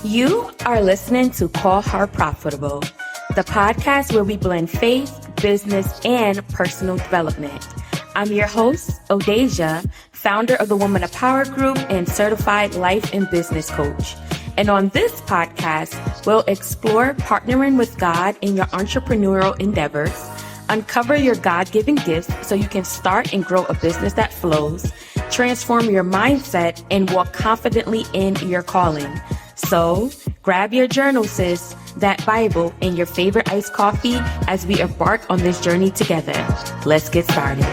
You are listening to Call Her Profitable, the podcast where we blend faith, business, and personal development. I'm your host, Odaisha, founder of the Woman of Power Group and certified life and business coach. And on this podcast, we'll explore partnering with God in your entrepreneurial endeavors, uncover your God-given gifts so you can start and grow a business that flows, transform your mindset, and walk confidently in your calling. So grab your journal, sis, that Bible, and your favorite iced coffee as we embark on this journey together. Let's get started.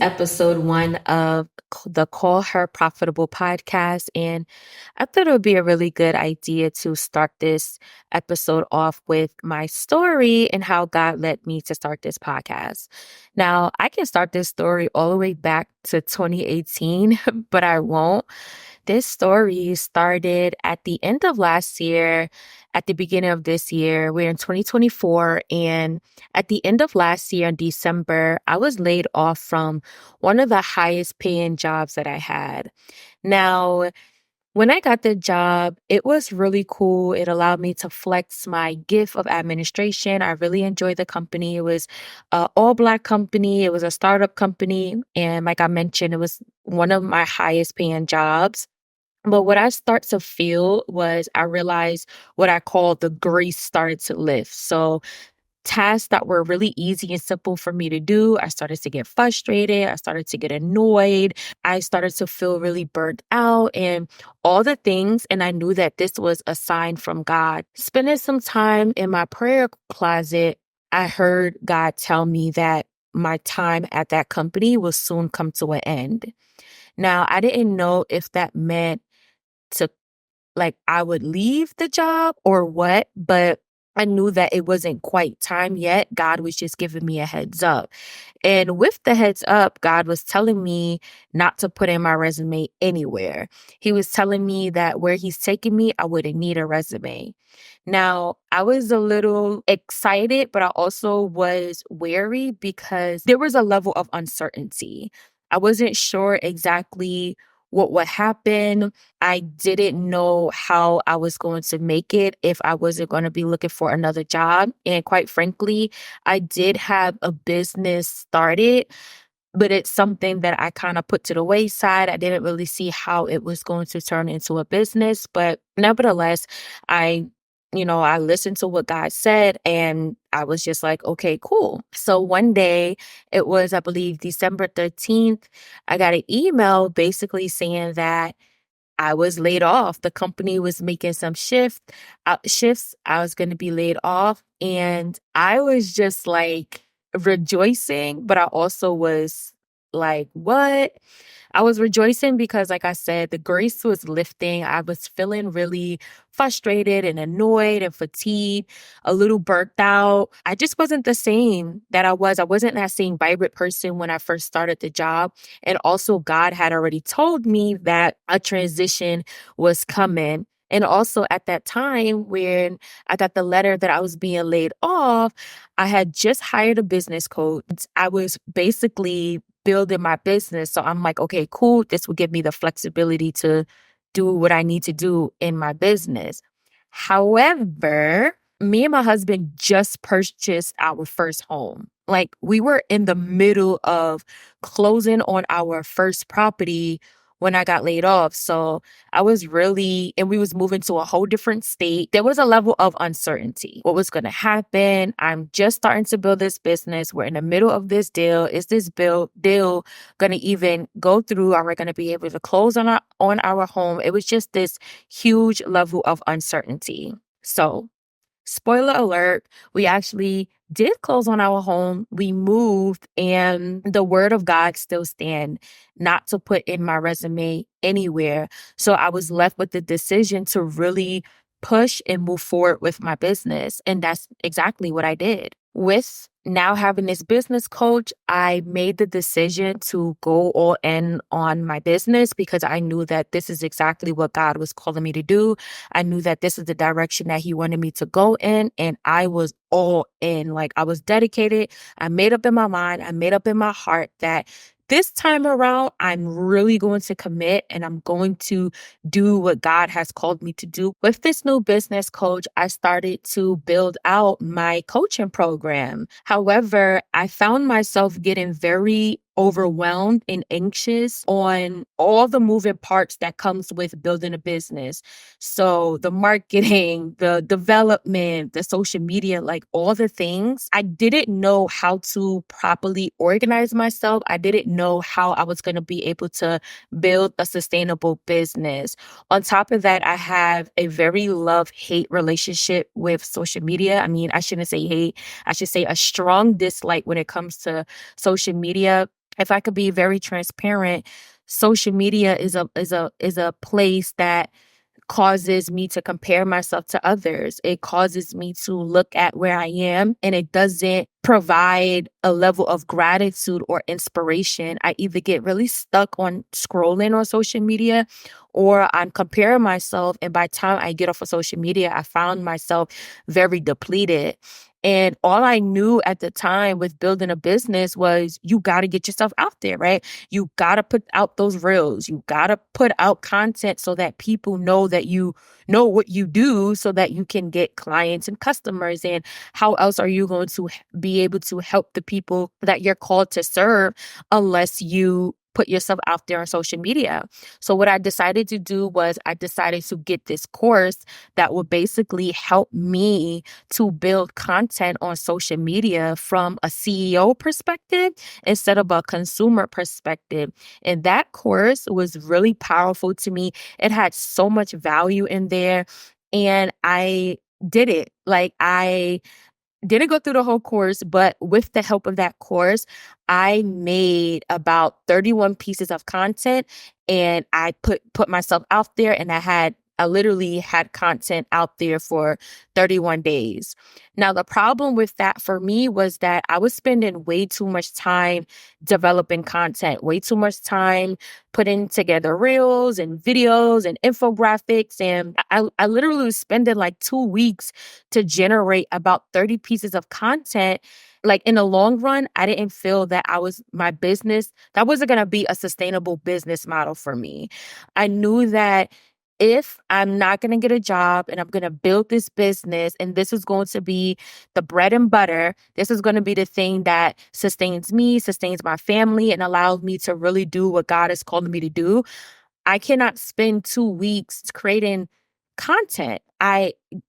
Episode 1 of the Call Her Profitable podcast. And I thought it would be a really good idea to start this episode off with my story and how God led me to start this podcast. Now, I can start this story all the way back to 2018, but I won't. This story started at the end of last year, at the beginning of this year. We're in 2024. And at the end of last year in December, I was laid off from one of the highest paying jobs that I had. Now, when I got the job, it was really cool. It allowed me to flex my gift of administration. I really enjoyed the company. It was an all-Black company. It was a startup company. And like I mentioned, it was one of my highest paying jobs. But what I start to feel was I realized what I call the grace started to lift. So tasks that were really easy and simple for me to do, I started to get frustrated. I started to get annoyed. I started to feel really burnt out and all the things. And I knew that this was a sign from God. Spending some time in my prayer closet, I heard God tell me that my time at that company will soon come to an end. Now, I didn't know if that meant to I would leave the job or what, but I knew that it wasn't quite time yet. God was just giving me a heads up. And with the heads up, God was telling me not to put in my resume anywhere. He was telling me that where he's taking me, I wouldn't need a resume. Now, I was a little excited, but I also was wary because there was a level of uncertainty. I wasn't sure exactly what would happen. I didn't know how I was going to make it if I wasn't going to be looking for another job. And quite frankly, I did have a business started, but it's something that I kind of put to the wayside. I didn't really see how it was going to turn into a business. But nevertheless, I listened to what God said and I was just like, okay, cool. So one day, it was, I believe, December 13th, I got an email basically saying that I was laid off. The company was making some shifts. I was going to be laid off. And I was just like rejoicing, but I also was like, what? I was rejoicing because, like I said, the grace was lifting. I was feeling really frustrated and annoyed and fatigued, a little burnt out. I just wasn't the same that I was. I wasn't that same vibrant person when I first started the job. And also, God had already told me that a transition was coming. And also at that time when I got the letter that I was being laid off, I had just hired a business coach. I was basically building my business. So I'm like, okay, cool. This will give me the flexibility to do what I need to do in my business. However, me and my husband just purchased our first home. Like we were in the middle of closing on our first property when I got laid off. So I was and we was moving to a whole different state. There was a level of uncertainty. What was going to happen? I'm just starting to build this business. We're in the middle of this deal. Is this deal going to even go through? Are we going to be able to close on our home? It was just this huge level of uncertainty. So spoiler alert, we actually did close on our home. We moved and the word of God still stand not to put in my resume anywhere. So I was left with the decision to really push and move forward with my business. And that's exactly what I did. With now having this business coach, I made the decision to go all in on my business because I knew that this is exactly what God was calling me to do. I knew that this is the direction that he wanted me to go in, and I was all in. Like I was dedicated. I made up in my mind. I made up in my heart that this time around, I'm really going to commit and I'm going to do what God has called me to do. With this new business coach, I started to build out my coaching program. However, I found myself getting very overwhelmed and anxious on all the moving parts that comes with building a business. So the marketing, the development, the social media, like all the things, I didn't know how to properly organize myself. I didn't know how I was going to be able to build a sustainable business. On top of that, I have a very love-hate relationship with social media. I mean, I shouldn't say hate. I should say a strong dislike when it comes to social media. If I could be very transparent, social media is a place that causes me to compare myself to others. It causes me to look at where I am, and it doesn't provide a level of gratitude or inspiration. I either get really stuck on scrolling on social media, or I'm comparing myself. And by the time I get off of social media, I found myself very depleted. And all I knew at the time with building a business was you got to get yourself out there, right? You got to put out those reels. You got to put out content so that people know that you know what you do, so that you can get clients and customers. And how else are you going to be able to help the people that you're called to serve unless you put yourself out there on social media? So what I decided to do was I decided to get this course that would basically help me to build content on social media from a CEO perspective instead of a consumer perspective. And that course was really powerful to me. It had so much value in there. And I did it. Like, I didn't go through the whole course, but with the help of that course, I made about 31 pieces of content, and I put myself out there, and I literally had content out there for 31 days. Now, the problem with that for me was that I was spending way too much time developing content, way too much time putting together reels and videos and infographics. And I literally was spending like 2 weeks to generate about 30 pieces of content. Like, in the long run, I didn't feel that my business, that wasn't going to be a sustainable business model for me. I knew that if I'm not going to get a job and I'm going to build this business, and this is going to be the bread and butter, this is going to be the thing that sustains me, sustains my family, and allows me to really do what God has called me to do, I cannot spend 2 weeks creating content.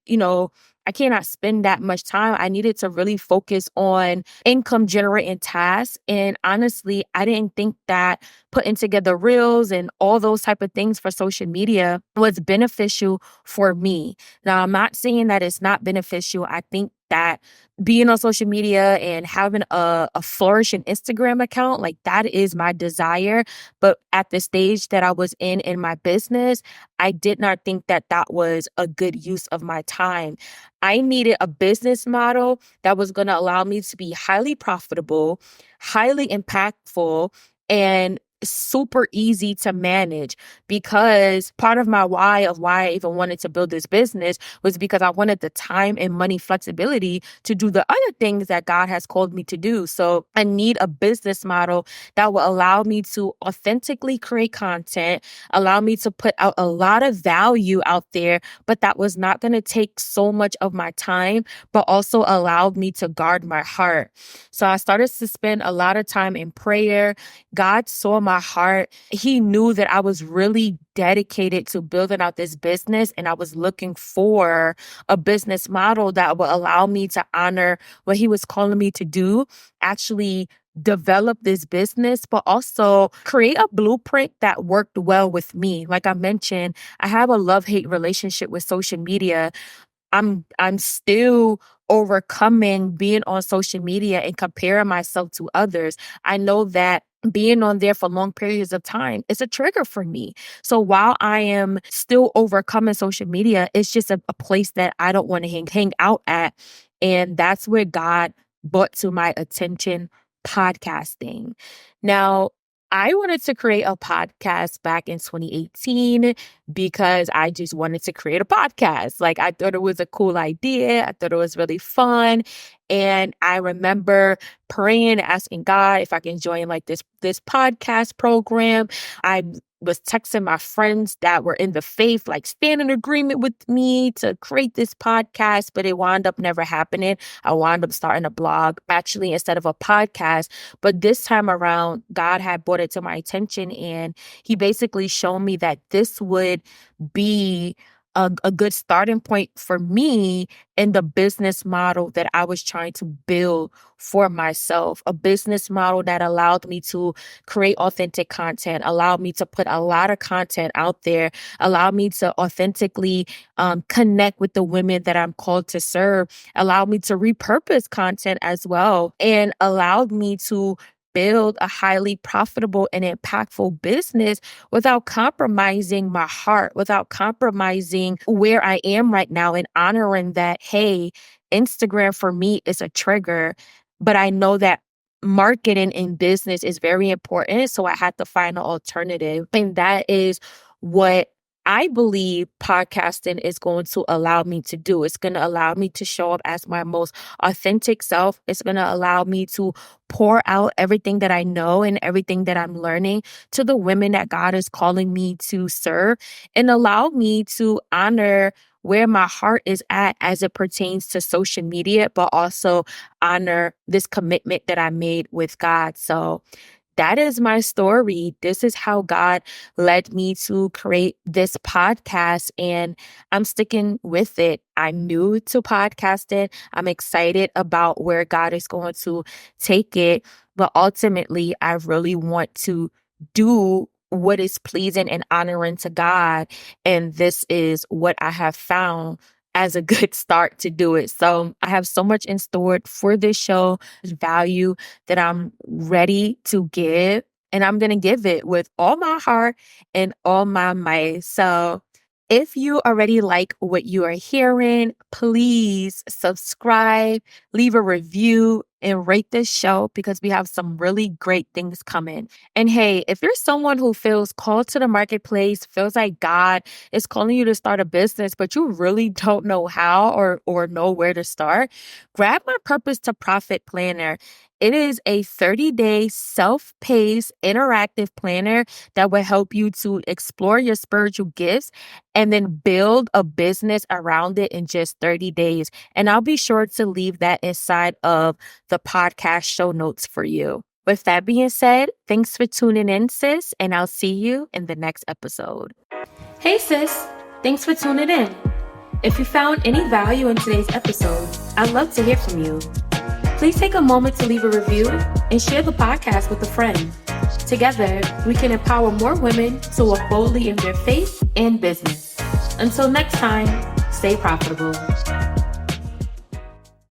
You know, I cannot spend that much time. I needed to really focus on income generating tasks. And honestly, I didn't think that putting together reels and all those type of things for social media was beneficial for me. Now, I'm not saying that it's not beneficial. I think that being on social media and having a flourishing Instagram account, like, that is my desire. But at the stage that I was in my business, I did not think that that was a good use of my time. I needed a business model that was going to allow me to be highly profitable, highly impactful, and super easy to manage, because part of my why of why I even wanted to build this business was because I wanted the time and money flexibility to do the other things that God has called me to do. So I need a business model that will allow me to authentically create content, allow me to put out a lot of value out there, but that was not going to take so much of my time, but also allowed me to guard my heart. So I started to spend a lot of time in prayer. God saw my heart. He knew that I was really dedicated to building out this business, and I was looking for a business model that would allow me to honor what he was calling me to do, actually develop this business, but also create a blueprint that worked well with me. Like I mentioned, I have a love-hate relationship with social media. I'm still overcoming being on social media and comparing myself to others. I know that being on there for long periods of time is a trigger for me. So while I am still overcoming social media, it's just a place that I don't want to hang out at. And that's where God brought to my attention podcasting. Now, I wanted to create a podcast back in 2018 because I just wanted to create a podcast. Like, I thought it was a cool idea. I thought it was really fun. And I remember praying, asking God if I can join like this podcast program. I was texting my friends that were in the faith, like stand in agreement with me to create this podcast, but it wound up never happening. I wound up starting a blog actually instead of a podcast. But this time around, God had brought it to my attention, and he basically showed me that this would be a good starting point for me in the business model that I was trying to build for myself, a business model that allowed me to create authentic content, allowed me to put a lot of content out there, allowed me to authentically connect with the women that I'm called to serve, allowed me to repurpose content as well, and allowed me to build a highly profitable and impactful business without compromising my heart, without compromising where I am right now, and honoring that, hey, Instagram for me is a trigger, but I know that marketing in business is very important. So I had to find an alternative. And that is what I believe podcasting is going to allow me to do. It's going to allow me to show up as my most authentic self. It's going to allow me to pour out everything that I know and everything that I'm learning to the women that God is calling me to serve, and allow me to honor where my heart is at as it pertains to social media, but also honor this commitment that I made with God. So that is my story. This is how God led me to create this podcast, and I'm sticking with it. I'm new to podcasting. I'm excited about where God is going to take it, but ultimately, I really want to do what is pleasing and honoring to God, and this is what I have found as a good start to do it. So I have so much in store for this show, value that I'm ready to give, and I'm going to give it with all my heart and all my might. So if you already like what you are hearing, please subscribe, leave a review, and rate this show because we have some really great things coming. And hey, if you're someone who feels called to the marketplace, feels like God is calling you to start a business, but you really don't know how or know where to start, grab my Purpose to Profit planner. It is a 30-day self-paced interactive planner that will help you to explore your spiritual gifts and then build a business around it in just 30 days. And I'll be sure to leave that inside of the podcast show notes for you. With that being said, thanks for tuning in, sis, and I'll see you in the next episode. Hey, sis. Thanks for tuning in. If you found any value in today's episode, I'd love to hear from you. Please take a moment to leave a review and share the podcast with a friend. Together, we can empower more women to walk boldly in their faith and business. Until next time, stay profitable.